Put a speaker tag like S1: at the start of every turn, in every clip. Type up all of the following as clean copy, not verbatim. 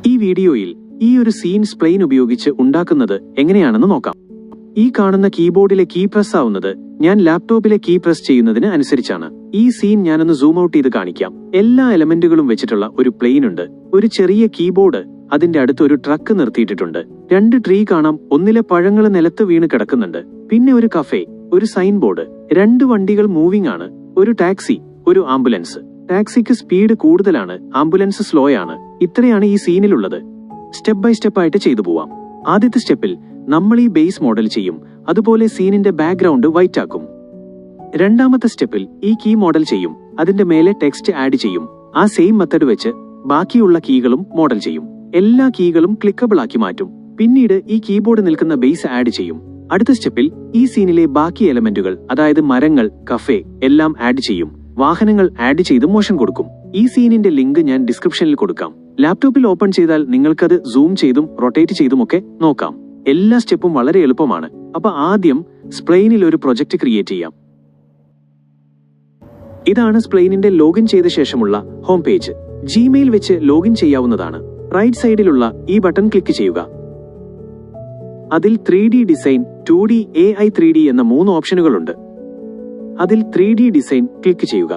S1: ഈ വീഡിയോയിൽ ഈ ഒരു സീൻ സ്പ്ലെയിൻ ഉപയോഗിച്ച് ഉണ്ടാക്കുന്നത് എങ്ങനെയാണെന്ന് നോക്കാം. ഈ കാണുന്ന കീബോർഡിലെ കീ പ്രസ് ആവുന്നത് ഞാൻ ലാപ്ടോപ്പിലെ കീ പ്രസ് ചെയ്യുന്നതിന് അനുസരിച്ചാണ്. ഈ സീൻ ഞാനൊന്ന് സൂം ഔട്ട് ചെയ്ത് കാണിക്കാം. എല്ലാ എലമെന്റുകളും വെച്ചിട്ടുള്ള ഒരു പ്ലെയിൻ ഉണ്ട്, ഒരു ചെറിയ കീബോർഡ്, അതിന്റെ അടുത്ത് ഒരു ട്രക്ക് നിർത്തിയിട്ടിട്ടുണ്ട്, 2 ട്രീ കാണാം, ഒന്നിലെ പഴങ്ങൾ നിലത്ത് വീണ് കിടക്കുന്നുണ്ട്, പിന്നെ ഒരു കഫേ, ഒരു സൈൻ ബോർഡ്, 2 വണ്ടികൾ മൂവിംഗ് ആണ്, ഒരു ടാക്സി, ഒരു ആംബുലൻസ്. ടാക്സിക്ക് സ്പീഡ് കൂടുതലാണ്, ആംബുലൻസ് സ്ലോ ആണ്. ഇത്രയാണ് ഈ സീനിലുള്ളത്. സ്റ്റെപ്പ് ബൈ സ്റ്റെപ്പ് ആയിട്ട് ചെയ്തു പോവാം. ആദ്യത്തെ സ്റ്റെപ്പിൽ നമ്മൾ ഈ ബേസ് മോഡൽ ചെയ്യും, അതുപോലെ സീനിന്റെ ബാക്ക്ഗ്രൗണ്ട് വൈറ്റ് ആക്കും. രണ്ടാമത്തെ സ്റ്റെപ്പിൽ ഈ കീ മോഡൽ ചെയ്യും, അതിന്റെ മേലെ ടെക്സ്റ്റ് ആഡ് ചെയ്യും. ആ സെയിം മെത്തഡ് വെച്ച് ബാക്കിയുള്ള കീകളും മോഡൽ ചെയ്യും. എല്ലാ കീകളും ക്ലിക്കബിൾ ആക്കി മാറ്റും. പിന്നീട് ഈ കീബോർഡ് നിൽക്കുന്ന ബേസ് ആഡ് ചെയ്യും. അടുത്ത സ്റ്റെപ്പിൽ ഈ സീനിലെ ബാക്കി എലമെന്റുകൾ, അതായത് മരങ്ങൾ, കഫേ എല്ലാം ആഡ് ചെയ്യും. വാഹനങ്ങൾ ആഡ് ചെയ്ത് മോഷൻ കൊടുക്കും. ഈ സീനിന്റെ ലിങ്ക് ഞാൻ ഡിസ്ക്രിപ്ഷനിൽ കൊടുക്കാം. ലാപ്ടോപ്പിൽ ഓപ്പൺ ചെയ്താൽ നിങ്ങൾക്കത് സൂം ചെയ്തും റൊട്ടേറ്റ് ചെയ്തുമൊക്കെ നോക്കാം. എല്ലാ സ്റ്റെപ്പും വളരെ എളുപ്പമാണ്. അപ്പൊ ആദ്യം സ്പ്ലെയിനിൽ ഒരു പ്രൊജക്ട് ക്രിയേറ്റ് ചെയ്യാം. ഇതാണ് സ്പ്ലെയിനിന്റെ ലോഗിൻ ചെയ്ത ശേഷമുള്ള ഹോം പേജ്. ജിമെയിൽ വെച്ച് ലോഗിൻ ചെയ്യാവുന്നതാണ്. റൈറ്റ് സൈഡിലുള്ള ഈ ബട്ടൺ ക്ലിക്ക് ചെയ്യുക. അതിൽ 3D design, 2D, AI 3D എന്ന 3 ഓപ്ഷനുകളുണ്ട്. അതിൽ 3D ഡിസൈൻ ക്ലിക്ക് ചെയ്യുക.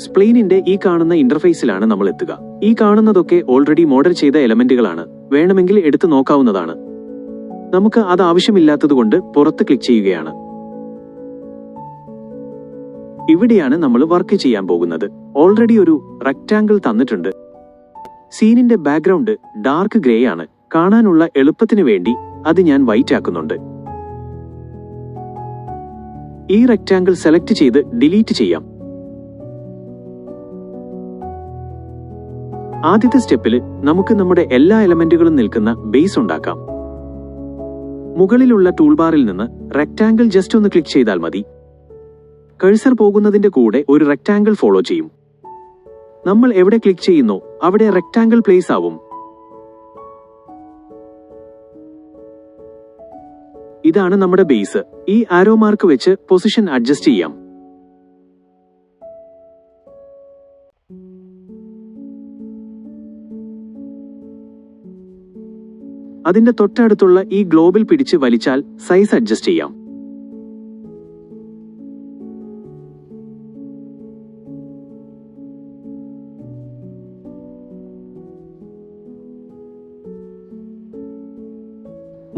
S1: സ്പ്ലെയിനിന്റെ ഈ കാണുന്ന ഇന്റർഫേസിലാണ് നമ്മൾ എത്തുക. ഈ കാണുന്നതൊക്കെ ഓൾറെഡി മോഡൽ ചെയ്ത എലമെന്റുകളാണ്. വേണമെങ്കിൽ എടുത്തു നോക്കാവുന്നതാണ്. നമുക്ക് അത് ആവശ്യമില്ലാത്തതുകൊണ്ട് പുറത്ത് ക്ലിക്ക് ചെയ്യുകയാണ്. ഇവിടെയാണ് നമ്മൾ വർക്ക് ചെയ്യാൻ പോകുന്നത്. ഓൾറെഡി ഒരു റെക്ടാങ്കിൾ തന്നിട്ടുണ്ട്. സീനിന്റെ ബാക്ക്ഗ്രൗണ്ട് ഡാർക്ക് ഗ്രേ ആണ്. കാണാനുള്ള എളുപ്പത്തിന് വേണ്ടി അത് ഞാൻ വൈറ്റ് ആക്കുന്നുണ്ട്. ഈ റെക്ടാങ്കിൾ സെലക്ട് ചെയ്ത് ഡിലീറ്റ് ചെയ്യാം. ആദ്യത്തെ സ്റ്റെപ്പിൽ നമുക്ക് നമ്മുടെ എല്ലാ എലമെന്റുകളും നിൽക്കുന്ന ബേസ് ഉണ്ടാക്കാം. മുകളിലുള്ള ടൂൾബാറിൽ നിന്ന് റെക്ടാങ്കിൾ ജസ്റ്റ് ഒന്ന് ക്ലിക്ക് ചെയ്താൽ മതി. കഴ്സർ പോകുന്നതിന്റെ കൂടെ ഒരു റെക്ടാങ്കിൾ ഫോളോ ചെയ്യും. നമ്മൾ എവിടെ ക്ലിക്ക് ചെയ്യുന്നോ അവിടെ റെക്ടാങ്കിൾ പ്ലേസ് ആവും. ഇതാണ് നമ്മുടെ ബേസ്. ഈ ആരോ മാർക്ക് വെച്ച് പൊസിഷൻ അഡ്ജസ്റ്റ് ചെയ്യാം. അതിന്റെ തൊട്ടടുത്തുള്ള ഈ ഗ്ലോബിൽ പിടിച്ച് വലിച്ചാൽ സൈസ് അഡ്ജസ്റ്റ് ചെയ്യാം.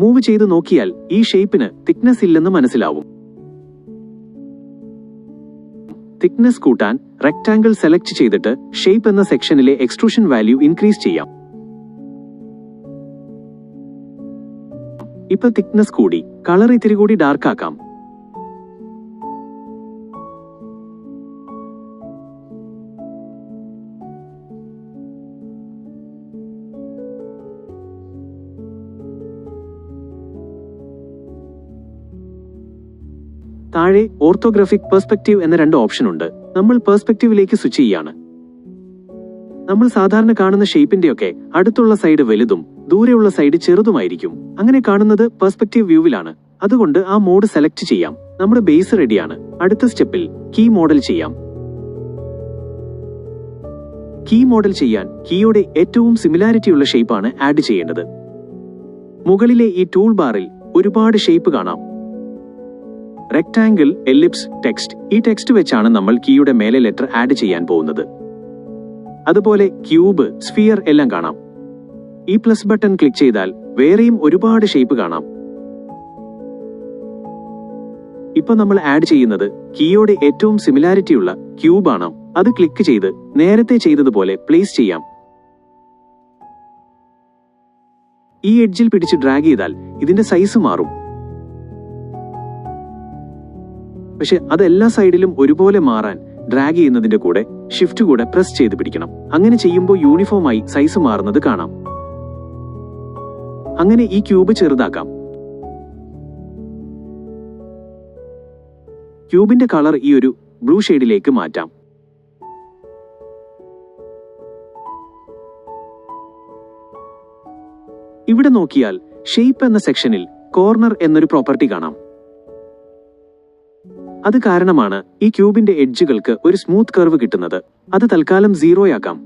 S1: മൂവ് ചെയ്ത് നോക്കിയാൽ ഈ ഷേപ്പിന് തിക്നെസ് ഇല്ലെന്ന് മനസ്സിലാവും. തിക്നെസ് കൂട്ടാൻ റെക്ടാങ്കിൾ സെലക്ട് ചെയ്തിട്ട് ഷേപ്പ് എന്ന സെക്ഷനിലെ എക്സ്ട്രൂഷൻ വാല്യൂ ഇൻക്രീസ് ചെയ്യാം. ഇപ്പൊ തിക്നെസ് കൂടി. കളർ ഇത്തിരി കൂടി ഡാർക്ക് ആക്കാം. താഴെ ഓർത്തോഗ്രാഫിക് പെർസ്പെക്റ്റീവ് എന്ന 2 ഓപ്ഷൻ ഉണ്ട്. നമ്മൾ പെർസ്പെക്റ്റീവിലേക്ക് സ്വിച്ച് ചെയ്യാണ്. നമ്മൾ സാധാരണ കാണുന്ന ഷേപ്പിന്റെയൊക്കെ അടുത്തുള്ള സൈഡ് വലുതും ദൂരെയുള്ള സൈഡ് ചെറുതുമായിരിക്കും. അങ്ങനെ കാണുന്നത് പെർസ്പെക്റ്റീവ് വ്യൂവിലാണ്. അതുകൊണ്ട് ആ മോഡ് സെലക്ട് ചെയ്യാം. നമ്മുടെ ബേസ് റെഡിയാണ്. അടുത്ത സ്റ്റെപ്പിൽ കീ മോഡൽ ചെയ്യാം. കീ മോഡൽ ചെയ്യാൻ കീയുടെ ഏറ്റവും സിമിലാരിറ്റി ഉള്ള ഷേപ്പാണ് ആഡ് ചെയ്യേണ്ടത്. മുകളിലെ ഈ ടൂൾ ബാറിൽ ഒരുപാട് ഷേപ്പ് കാണാം. Rectangle, ellipse, text. ഈ ടെക്സ്റ്റ് വെച്ചാണ് നമ്മൾ കീയുടെ മേലെ ലെറ്റർ ആഡ് ചെയ്യാൻ പോകുന്നത്. അതുപോലെ ക്യൂബ്, സ്ഫിയർ എല്ലാം കാണാം. ഈ പ്ലസ് ബട്ടൺ ക്ലിക്ക് ചെയ്താൽ വേറെയും ഒരുപാട് ഷേപ്പ് കാണാം. ഇപ്പൊ നമ്മൾ ആഡ് ചെയ്യുന്നത് കീയോടെ ഏറ്റവും സിമിലാരിറ്റി ഉള്ള ക്യൂബ് ആണ്. അത് ക്ലിക്ക് ചെയ്ത് നേരത്തെ ചെയ്തതുപോലെ പ്ലേസ് ചെയ്യാം. ഈ എഡ്ജിൽ പിടിച്ച് ഡ്രാഗ് ചെയ്താൽ ഇതിന്റെ സൈസ് മാറും. പക്ഷെ അത് എല്ലാ സൈഡിലും ഒരുപോലെ മാറാൻ ഡ്രാഗ് ചെയ്യുന്നതിന്റെ കൂടെ ഷിഫ്റ്റ് കൂടെ പ്രസ് ചെയ്ത് പിടിക്കണം. അങ്ങനെ ചെയ്യുമ്പോൾ യൂണിഫോമായി സൈസ് മാറുന്നത് കാണാം. അങ്ങനെ ഈ ക്യൂബ് ചെറുതാക്കാം. ക്യൂബിന്റെ കളർ ഈ ഒരു ബ്ലൂ ഷെയ്ഡിലേക്ക് മാറ്റാം. ഇവിടെ നോക്കിയാൽ ഷേപ്പ് എന്ന സെക്ഷനിൽ കോർണർ എന്നൊരു പ്രോപ്പർട്ടി കാണാം. അത് കാരണമാണ് ഈ ക്യൂബിന്റെ എഡ്ജുകൾക്ക് ഒരു സ്മൂത്ത് കർവ് കിട്ടുന്നത്. അത് തൽക്കാലം 0 ആക്കാം.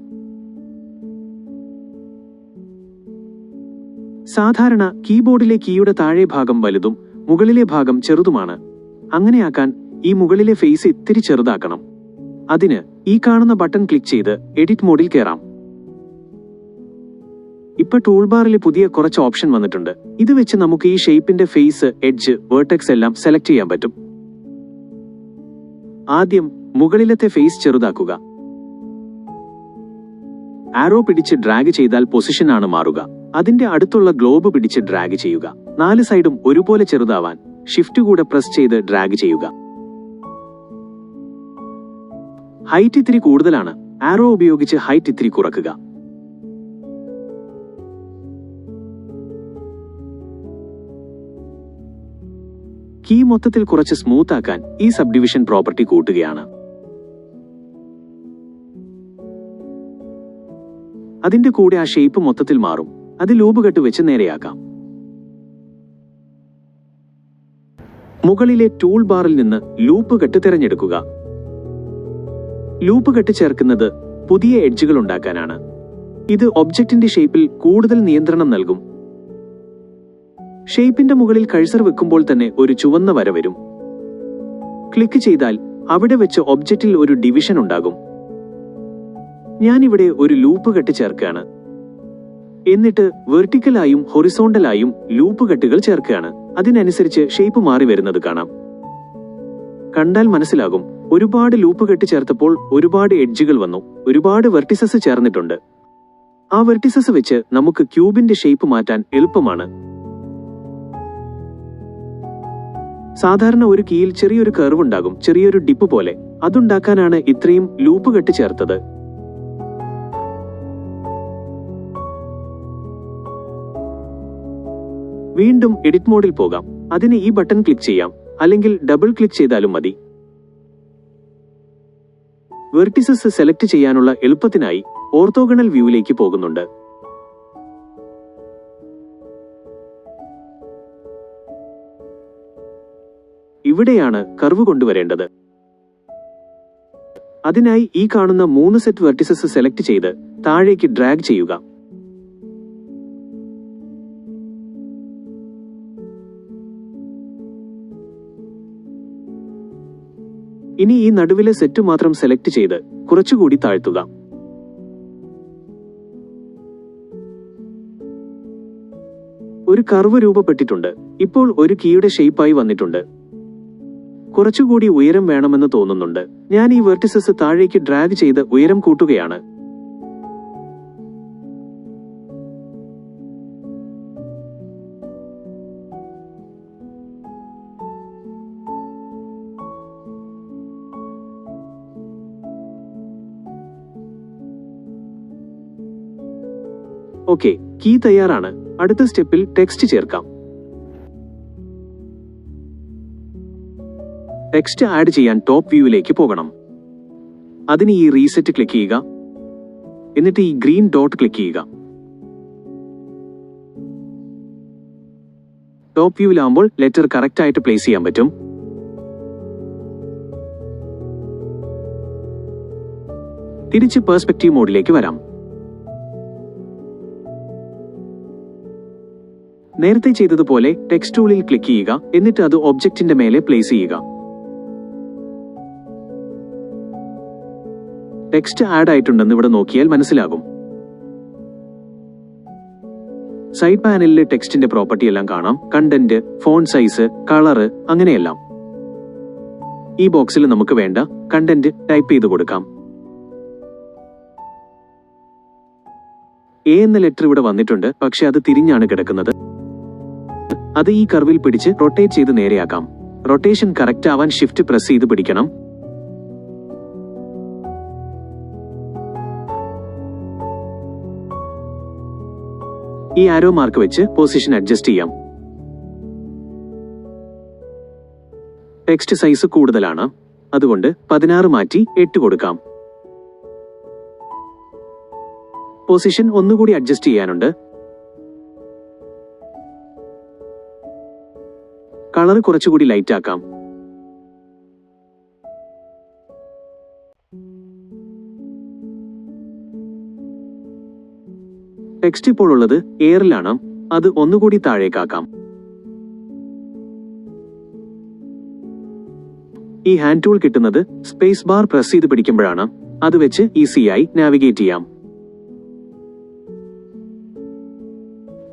S1: സാധാരണ കീബോർഡിലെ കീയുടെ താഴെ ഭാഗം വലുതും മുകളിലെ ഭാഗം ചെറുതുമാണ്. അങ്ങനെയാക്കാൻ ഈ മുകളിലെ ഫേസ് ഇത്തിരി ചെറുതാക്കണം. അതിന് ഈ കാണുന്ന ബട്ടൺ ക്ലിക്ക് ചെയ്ത് എഡിറ്റ് മോഡിൽ കയറാം. ഇപ്പൊ ടൂൾ ബാറിൽ പുതിയ കുറച്ച് ഓപ്ഷൻ വന്നിട്ടുണ്ട്. ഇത് വെച്ച് നമുക്ക് ഈ ഷേപ്പിന്റെ ഫേസ്, എഡ്ജ്, വേർട്ടെക്സ് എല്ലാം സെലക്ട് ചെയ്യാൻ പറ്റും. ആദ്യം മുകളിലത്തെ ഫേസ് ചെറുതാക്കുക. ആരോ പിടിച്ച് ഡ്രാഗ് ചെയ്താൽ പൊസിഷൻ ആണ് മാറുക. അതിന്റെ അടുത്തുള്ള ഗ്ലോബ് പിടിച്ച് ഡ്രാഗ് ചെയ്യുക. 4 സൈഡും ഒരുപോലെ ചെറുതാവാൻ ഷിഫ്റ്റ് കൂടെ പ്രസ് ചെയ്ത് ഡ്രാഗ് ചെയ്യുക. ഹൈറ്റ് ഇത്തിരി കൂടുതലാണ്. ആരോ ഉപയോഗിച്ച് ഹൈറ്റ് ഇത്തിരി കുറക്കുക. കീ മൊത്തത്തിൽ കുറച്ച് സ്മൂത്ത് ആക്കാൻ ഈ സബ്ഡിവിഷൻ പ്രോപ്പർട്ടി കൂട്ടുകയാണ്. അതിന്റെ കൂടെ ആ ഷേപ്പ് മൊത്തത്തിൽ മാറും. അത് ലൂപ്പ് കട്ട് വെച്ച് നേരെയാക്കാം. മുകളിലെ ടൂൾ ബാറിൽ നിന്ന് ലൂപ്പ് കട്ട് തിരഞ്ഞെടുക്കുക. ലൂപ്പ് കട്ട് ചേർക്കുന്നത് പുതിയ എഡ്ജുകൾ ഉണ്ടാക്കാനാണ്. ഇത് ഒബ്ജക്റ്റിന്റെ ഷേപ്പിൽ കൂടുതൽ നിയന്ത്രണം നൽകും. ഷേപ്പിന്റെ മുകളിൽ കഴ്സർ വെക്കുമ്പോൾ തന്നെ ഒരു ചുവന്ന വര വരും. ക്ലിക്ക് ചെയ്താൽ അവിടെ വെച്ച് ഒബ്ജക്റ്റിൽ ഒരു ഡിവിഷൻ ഉണ്ടാകും. ഞാനിവിടെ ഒരു ലൂപ്പ് കട്ട് ചേർക്കുകയാണ്. എന്നിട്ട് വെർട്ടിക്കലായും ഹൊറിസോണ്ടലായും ലൂപ്പ് കട്ടുകൾ ചേർക്കുകയാണ്. അതിനനുസരിച്ച് ഷേപ്പ് മാറി വരുന്നത് കാണാം. കണ്ടാൽ മനസ്സിലാകും. ഒരുപാട് ലൂപ്പ് കട്ട് ചേർത്തപ്പോൾ ഒരുപാട് എഡ്ജുകൾ വന്നു. ഒരുപാട് വെർട്ടിസസ് ചേർന്നിട്ടുണ്ട്. ആ വെർട്ടിസസ് വെച്ച് നമുക്ക് ക്യൂബിന്റെ ഷേപ്പ് മാറ്റാൻ എളുപ്പമാണ്. സാധാരണ ഒരു കീയിൽ ചെറിയൊരു കർവ് ഉണ്ടാകും, ചെറിയൊരു ഡിപ്പ് പോലെ. അതുണ്ടാക്കാനാണ് ഇത്രയും ലൂപ്പ് കട്ട് ചേർത്തത്. വീണ്ടും എഡിറ്റ് മോഡിൽ പോകാം. അതിന് ഈ ബട്ടൺ ക്ലിക്ക് ചെയ്യാം, അല്ലെങ്കിൽ ഡബിൾ ക്ലിക്ക് ചെയ്താലും മതി. വെർട്ടിസസ് സെലക്ട് ചെയ്യാനുള്ള എളുപ്പത്തിനായി ഓർത്തോഗണൽ വ്യൂവിലേക്ക് പോകുന്നുണ്ട്. ഇവിടെയാണ് കർവ് കൊണ്ടുവരേണ്ടത്. അതിനായി ഈ കാണുന്ന 3 സെറ്റ് വെർട്ടിസസ് സെലക്ട് ചെയ്ത് താഴേക്ക് ഡ്രാഗ് ചെയ്യുക. ഇനി ഈ നടുവിലെ സെറ്റ് മാത്രം സെലക്ട് ചെയ്ത് കുറച്ചുകൂടി താഴ്ത്തുക. ഒരു കർവ് രൂപപ്പെട്ടിട്ടുണ്ട്. ഇപ്പോൾ ഒരു കീയുടെ ഷേപ്പായി വന്നിട്ടുണ്ട്. കുറച്ചുകൂടി ഉയരം വേണമെന്ന് തോന്നുന്നുണ്ട്. ഞാൻ ഈ വെർട്ടിസസ് താഴേക്ക് ഡ്രാഗ് ചെയ്ത് ഉയരം കൂട്ടുകയാണ്. ഓക്കെ, കീ തയ്യാറാണ്. അടുത്ത സ്റ്റെപ്പിൽ ടെക്സ്റ്റ് ചേർക്കാം. ടെക്സ്റ്റ് ആഡ് ചെയ്യാൻ ടോപ്പ് വ്യൂവിലേക്ക് പോകണം. അതിന് ഈ റീസെറ്റ് ക്ലിക്ക് ചെയ്യുക. എന്നിട്ട് ഈ ഗ്രീൻ ഡോട്ട് ക്ലിക്ക് ചെയ്യുക. ടോപ്പ് വ്യൂവിലാവുമ്പോൾ ലെറ്റർ കറക്റ്റ് ആയിട്ട് പ്ലേസ് ചെയ്യാൻ പറ്റും. തിരിച്ച് പെർസ്പെക്റ്റീവ് മോഡിലേക്ക് വരാം. നേരത്തെ ചെയ്തതുപോലെ ടെക്സ്റ്റ് ടൂളിൽ ക്ലിക്ക് ചെയ്യുക. എന്നിട്ട് അത് ഒബ്ജക്റ്റിന്റെ മേലെ പ്ലേസ് ചെയ്യുക. ടെക്സ്റ്റ് ആഡ് ആയിട്ടുണ്ടെന്ന് ഇവിടെ നോക്കിയാൽ മനസ്സിലാകും. സൈഡ് പാനലിലെ ടെക്സ്റ്റിന്റെ പ്രോപ്പർട്ടി എല്ലാം കാണാം. കണ്ടന്റ്, ഫോണ്ട് സൈസ്, കളറ്, അങ്ങനെയെല്ലാം. ഈ ബോക്സിൽ നമുക്ക് വേണ്ട കണ്ടന്റ് ടൈപ്പ് ചെയ്ത് കൊടുക്കാം. എ എന്ന ലെറ്റർ ഇവിടെ വന്നിട്ടുണ്ട്, പക്ഷെ അത് തിരിഞ്ഞാണ് കിടക്കുന്നത്. അത് ഈ കർവിൽ പിടിച്ച് റൊട്ടേറ്റ് ചെയ്ത് നേരെയാക്കാം. റൊട്ടേഷൻ കറക്റ്റ് ആവാൻ ഷിഫ്റ്റ് പ്രസ് ചെയ്ത് പിടിക്കണം. ഈ ആരോ മാർക്ക് വെച്ച് പൊസിഷൻ അഡ്ജസ്റ്റ് ചെയ്യാം. ടെക്സ്റ്റ് സൈസ് കൂടുതലാണ്, അതുകൊണ്ട് 16 മാറ്റി 8 കൊടുക്കാം. പൊസിഷൻ ഒന്നുകൂടി അഡ്ജസ്റ്റ് ചെയ്യാനുണ്ട്. കളർ കുറച്ചുകൂടി ലൈറ്റ് ആക്കാം. ടെക്സ്റ്റ് ഇപ്പോൾ ഉള്ളത് എയറിലാണ്, അത് ഒന്നുകൂടി താഴേക്കാക്കാം. ഈ ഹാൻഡ് ടൂൾ കിട്ടുന്നത് സ്പേസ് ബാർ പ്രസ് ചെയ്ത് പിടിക്കുമ്പോഴാണ്. അത് വെച്ച് ഈസിയായി നാവിഗേറ്റ് ചെയ്യാം.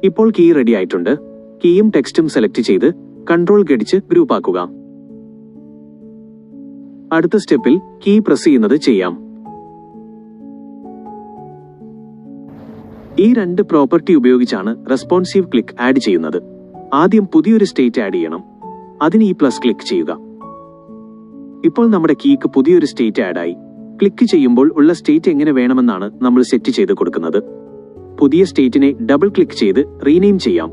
S1: ഇപ്പോൾ കീ റെഡി ആയിട്ടുണ്ട്. കീയും ടെക്സ്റ്റും സെലക്ട് ചെയ്ത് കൺട്രോൾ കടിച്ച് ഗ്രൂപ്പ് ആക്കുക. അടുത്ത സ്റ്റെപ്പിൽ കീ പ്രസ് ചെയ്യുന്നത് ചെയ്യാം. ഈ രണ്ട് പ്രോപ്പർട്ടി ഉപയോഗിച്ചാണ് റെസ്പോൺസീവ് ക്ലിക്ക് ആഡ് ചെയ്യുന്നത്. ആദ്യം പുതിയൊരു സ്റ്റേറ്റ് ആഡ് ചെയ്യണം. അതിന് ഈ പ്ലസ് ക്ലിക്ക് ചെയ്യുക. ഇപ്പോൾ നമ്മുടെ കീക്ക് പുതിയൊരു സ്റ്റേറ്റ് ആഡായി. ക്ലിക്ക് ചെയ്യുമ്പോൾ ഉള്ള സ്റ്റേറ്റ് എങ്ങനെ വേണമെന്നാണ് നമ്മൾ സെറ്റ് ചെയ്ത് കൊടുക്കുന്നത്. പുതിയ സ്റ്റേറ്റിനെ ഡബിൾ ക്ലിക്ക് ചെയ്ത് റീനെയിം ചെയ്യാം.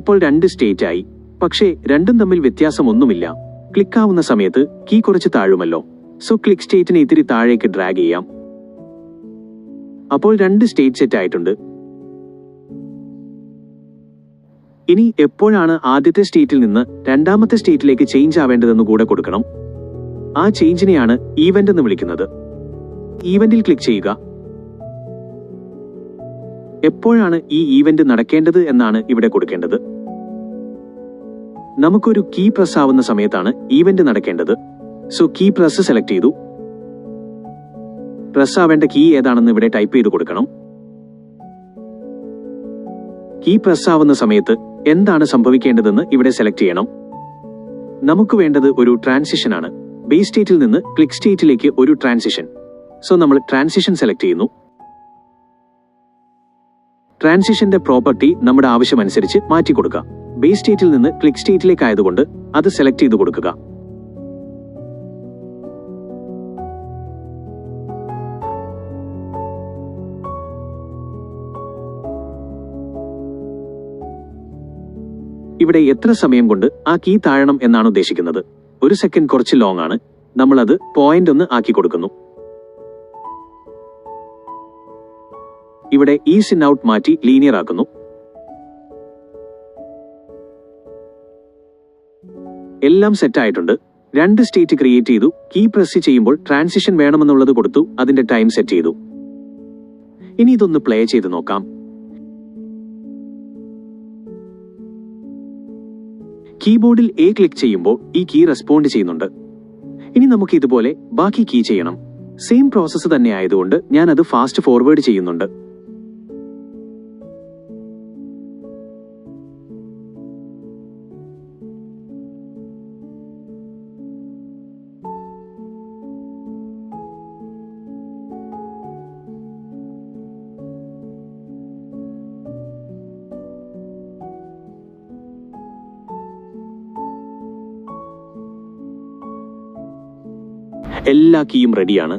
S1: ഇപ്പോൾ 2 സ്റ്റേറ്റ് ആയി. പക്ഷേ രണ്ടും തമ്മിൽ വ്യത്യാസമൊന്നുമില്ല. ക്ലിക്ക് ആവുന്ന സമയത്ത് കീ കുറച്ച് താഴുമല്ലോ. സോ ക്ലിക്ക് സ്റ്റേറ്റിനെ ഇത്തിരി താഴേക്ക് ഡ്രാഗ് ചെയ്യാം. അപ്പോൾ 2 സ്റ്റേറ്റ് സെറ്റ് ആയിട്ടുണ്ട്. ഇനി എപ്പോഴാണ് ആദ്യത്തെ സ്റ്റേറ്റിൽ നിന്ന് രണ്ടാമത്തെ സ്റ്റേറ്റിലേക്ക് ചേഞ്ച് ആവേണ്ടതെന്ന് കൂടെ കൊടുക്കണം. ആ ചേഞ്ചിനെയാണ് ഈവന്റ് എന്ന് വിളിക്കുന്നത്. ഈവന്റിൽ ക്ലിക്ക് ചെയ്യുക. എപ്പോഴാണ് ഈ ഈവന്റ് നടക്കേണ്ടത് എന്നാണ് ഇവിടെ കൊടുക്കേണ്ടത്. നമുക്കൊരു കീ പ്രസ് ആവുന്ന സമയത്താണ് ഈവന്റ് നടക്കേണ്ടത്. സോ കീ പ്രസ് സെലക്ട് ചെയ്തു. പ്രസ് ആവേണ്ട കീ ഏതാണെന്ന് ഇവിടെ ടൈപ്പ് ചെയ്ത് കൊടുക്കണം. കീ പ്രസ് ആവുന്ന സമയത്ത് എന്താണ് സംഭവിക്കേണ്ടതെന്ന് ഇവിടെ സെലക്ട് ചെയ്യണം. നമുക്ക് വേണ്ടത് ഒരു ട്രാൻസിഷൻ ആണ്. ബേസ് സ്റ്റേറ്റിൽ നിന്ന് ക്ലിക്ക് സ്റ്റേറ്റിലേക്ക് ഒരു ട്രാൻസിഷൻ. സോ നമ്മൾ ട്രാൻസിഷൻ സെലക്ട് ചെയ്യുന്നു. ട്രാൻസിഷന്റെ പ്രോപ്പർട്ടി നമ്മുടെ ആവശ്യമനുസരിച്ച് മാറ്റി കൊടുക്കുക. ബേസ് സ്റ്റേറ്റിൽ നിന്ന് ക്ലിക്ക് സ്റ്റേറ്റിലേക്ക് ആയതുകൊണ്ട് അത് സെലക്ട് ചെയ്ത് കൊടുക്കുക. ഇവിടെ എത്ര സമയം കൊണ്ട് ആ കീ താഴണം എന്നാണ് ഉദ്ദേശിക്കുന്നത്. 1 സെക്കൻഡ് കുറച്ച് ലോങ് ആണ്. നമ്മൾ അത് 0.1 ആക്കി കൊടുക്കുന്നു. ഇവിടെ ഈസ് ഇൻ ഔട്ട് മാറ്റി ലീനിയർ ആക്കുന്നു. എല്ലാം സെറ്റ് ആയിട്ടുണ്ട്. 2 സ്റ്റേറ്റ് ക്രിയേറ്റ് ചെയ്തു. കീ പ്രസ് ചെയ്യുമ്പോൾ ട്രാൻസിഷൻ വേണമെന്നുള്ളത് കൊടുത്തു. അതിന്റെ ടൈം സെറ്റ് ചെയ്തു. ഇനി ഇതൊന്ന് പ്ലേ ചെയ്ത് നോക്കാം. കീബോർഡിൽ എ ക്ലിക്ക് ചെയ്യുമ്പോൾ ഈ കീ റെസ്പോണ്ട് ചെയ്യുന്നുണ്ട്. ഇനി നമുക്ക് ഇതുപോലെ ബാക്കി കീ ചെയ്യണം. സെയിം പ്രോസസ്സ് തന്നെ ആയതുകൊണ്ട് ഞാൻ അത് ഫാസ്റ്റ് ഫോർവേഡ് ചെയ്യുന്നുണ്ട്. എല്ലാ കീയും റെഡിയാണ്.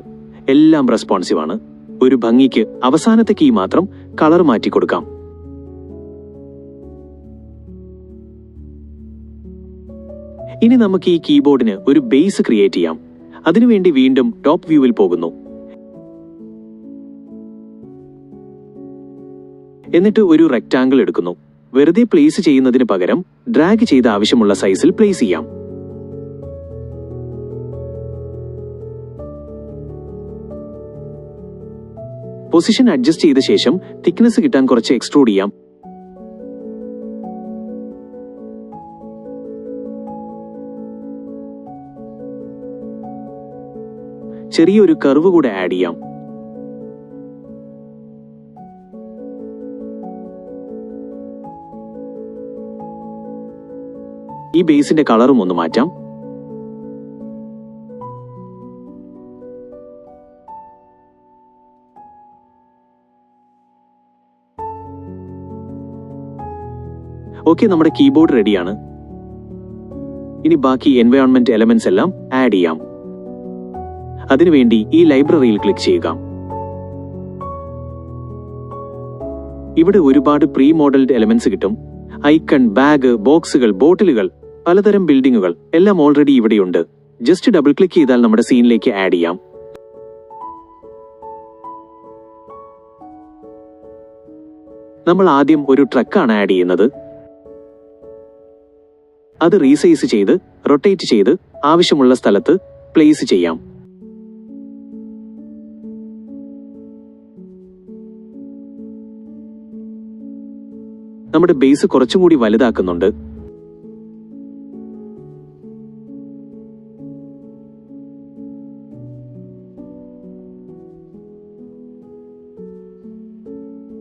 S1: എല്ലാം റെസ്പോൺസീവ് ആണ്. ഒരു ഭംഗിക്ക് അവസാനത്തെ കീ മാത്രം കളർ മാറ്റി കൊടുക്കാം. ഇനി നമുക്ക് ഈ കീബോർഡിന് ഒരു ബേസ് ക്രിയേറ്റ് ചെയ്യാം. അതിനുവേണ്ടി വീണ്ടും ടോപ്പ് വ്യൂവിൽ പോകുന്നു. എന്നിട്ട് ഒരു റെക്ടാങ്കിൾ എടുക്കുന്നു. വെറുതെ പ്ലേസ് ചെയ്യുന്നതിന് പകരം ഡ്രാഗ് ചെയ്ത് ആവശ്യമുള്ള സൈസിൽ പ്ലേസ് ചെയ്യാം. പൊസിഷൻ അഡ്ജസ്റ്റ് ചെയ്ത ശേഷം തിക്നെസ് കിട്ടാൻ കുറച്ച് എക്സ്ട്രൂഡ് ചെയ്യാം. ചെറിയൊരു കർവ് കൂടെ ആഡ് ചെയ്യാം. ഈ ബേസിന്റെ കളറും ഒന്ന് മാറ്റാം. ഓക്കെ, നമ്മുടെ കീബോർഡ് റെഡിയാണ്. ഇനി ബാക്കി എൻവയോൺമെന്റ് എലമെന്റ്സ് എല്ലാം ആഡ് ചെയ്യാം. അതിനുവേണ്ടി ഈ ലൈബ്രറിയിൽ ക്ലിക്ക് ചെയ്യുക. ഇവിടെ ഒരുപാട് പ്രീ മോഡൽഡ് എലമെന്റ്സ് കിട്ടും. ഐക്കൺ, ബാഗ്, ബോക്സുകൾ, ബോട്ടിലുകൾ, പലതരം ബിൽഡിങ്ങുകൾ എല്ലാം ഓൾറെഡി ഇവിടെയുണ്ട്. ജസ്റ്റ് ഡബിൾ ക്ലിക്ക് ചെയ്താൽ നമ്മുടെ സീനിലേക്ക് ആഡ് ചെയ്യാം. നമ്മൾ ആദ്യം ഒരു ട്രക്കാണ് ആഡ് ചെയ്യുന്നത്. അത് റീസൈസ് ചെയ്ത് റൊട്ടേറ്റ് ചെയ്ത് ആവശ്യമുള്ള സ്ഥലത്ത് പ്ലേസ് ചെയ്യാം. നമ്മുടെ ബേസ് കുറച്ചും കൂടി വലുതാക്കുന്നുണ്ട്.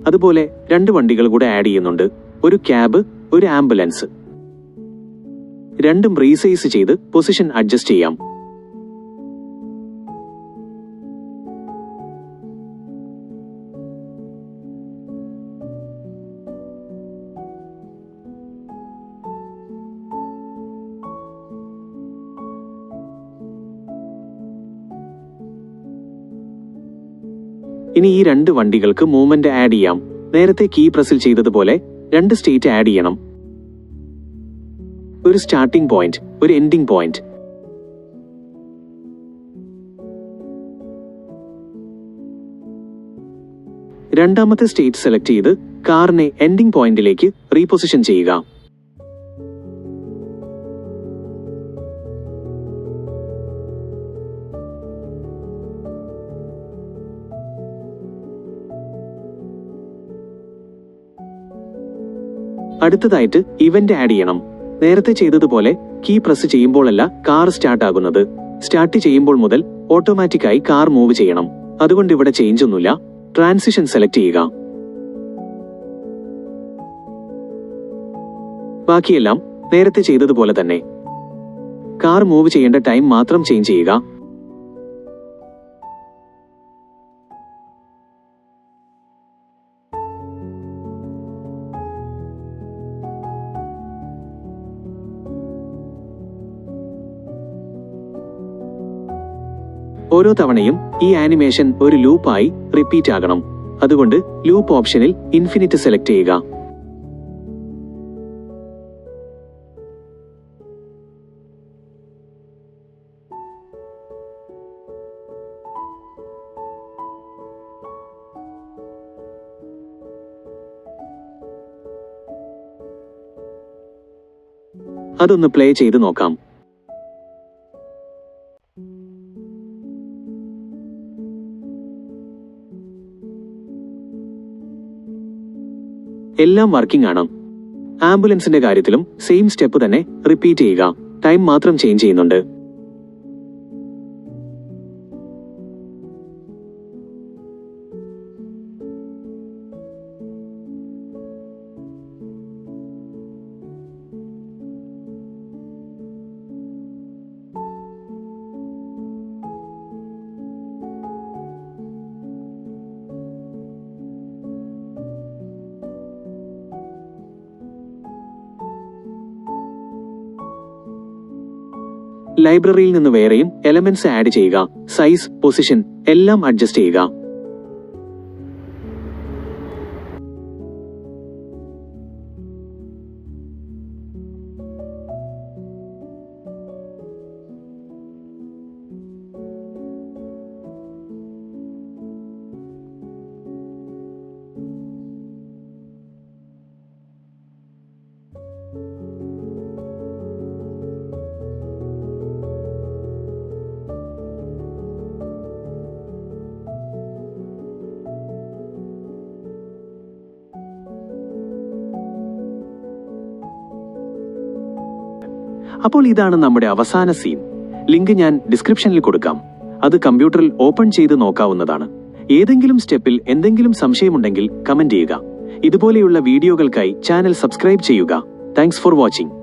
S1: അതുപോലെ 2 വണ്ടികൾ കൂടെ ആഡ് ചെയ്യുന്നുണ്ട്. ഒരു ക്യാബ്, ഒരു ആംബുലൻസ്. രണ്ടും റീസൈസ് ചെയ്ത് പൊസിഷൻ അഡ്ജസ്റ്റ് ചെയ്യാം. ഇനി ഈ 2 വണ്ടികൾക്ക് മൂവ്മെന്റ് ആഡ് ചെയ്യാം. നേരത്തെ കീ പ്രസിൽ ചെയ്തതുപോലെ 2 സ്റ്റേറ്റ് ആഡ് ചെയ്യണം. ഒരു സ്റ്റാർട്ടിംഗ് പോയിന്റ്, ഒരു എൻഡിംഗ് പോയിന്റ്. രണ്ടാമത്തെ സ്റ്റേറ്റ് സെലക്ട് ചെയ്ത് കാറിനെ എൻഡിംഗ് പോയിന്റിലേക്ക് റീപൊസിഷൻ ചെയ്യുക. അടുത്തതായിട്ട് ഇവന്റ് ആഡ് ചെയ്യണം. നേരത്തെ ചെയ്തതുപോലെ കീ പ്രസ് ചെയ്യുമ്പോഴല്ല കാർ സ്റ്റാർട്ട് ആകുന്നത്. സ്റ്റാർട്ട് ചെയ്യുമ്പോൾ മുതൽ ഓട്ടോമാറ്റിക്കായി കാർ മൂവ് ചെയ്യണം. അതുകൊണ്ട് ഇവിടെ ചേഞ്ച് ഒന്നുമില്ല. ട്രാൻസിഷൻ സെലക്ട് ചെയ്യുക. ബാക്കിയെല്ലാം നേരത്തെ ചെയ്തതുപോലെ തന്നെ. കാർ മൂവ് ചെയ്യേണ്ട ടൈം മാത്രം ചേഞ്ച് ചെയ്യുക. ഓരോ തവണയും ഈ ആനിമേഷൻ ഒരു ലൂപ്പായി റിപ്പീറ്റ് ആകണം. അതുകൊണ്ട് ലൂപ്പ് ഓപ്ഷനിൽ ഇൻഫിനിറ്റ് സെലക്ട് ചെയ്യുക. അതൊന്ന് പ്ലേ ചെയ്ത് നോക്കാം. എല്ലാം വർക്കിംഗ് ആണ്. ആംബുലൻസിന്റെ കാര്യത്തിലും സെയിം സ്റ്റെപ്പ് തന്നെ റിപ്പീറ്റ് ചെയ്യുക. ടൈം മാത്രം ചേഞ്ച് ചെയ്യുന്നുണ്ട്. ലൈബ്രറിയിൽ നിന്ന് വേറെയും എലമെന്റ്സ് ആഡ് ചെയ്യുക. സൈസ്, പൊസിഷൻ എല്ലാം അഡ്ജസ്റ്റ് ചെയ്യുക. അപ്പോൾ ഇതാണ് നമ്മുടെ അവസാന സീൻ. ലിങ്ക് ഞാൻ ഡിസ്ക്രിപ്ഷനിൽ കൊടുക്കാം. അത് കമ്പ്യൂട്ടറിൽ ഓപ്പൺ ചെയ്ത് നോക്കാവുന്നതാണ്. ഏതെങ്കിലും സ്റ്റെപ്പിൽ എന്തെങ്കിലും സംശയമുണ്ടെങ്കിൽ കമന്റ് ചെയ്യുക. ഇതുപോലെയുള്ള വീഡിയോകൾക്കായി ചാനൽ സബ്സ്ക്രൈബ് ചെയ്യുക. Thanks for watching.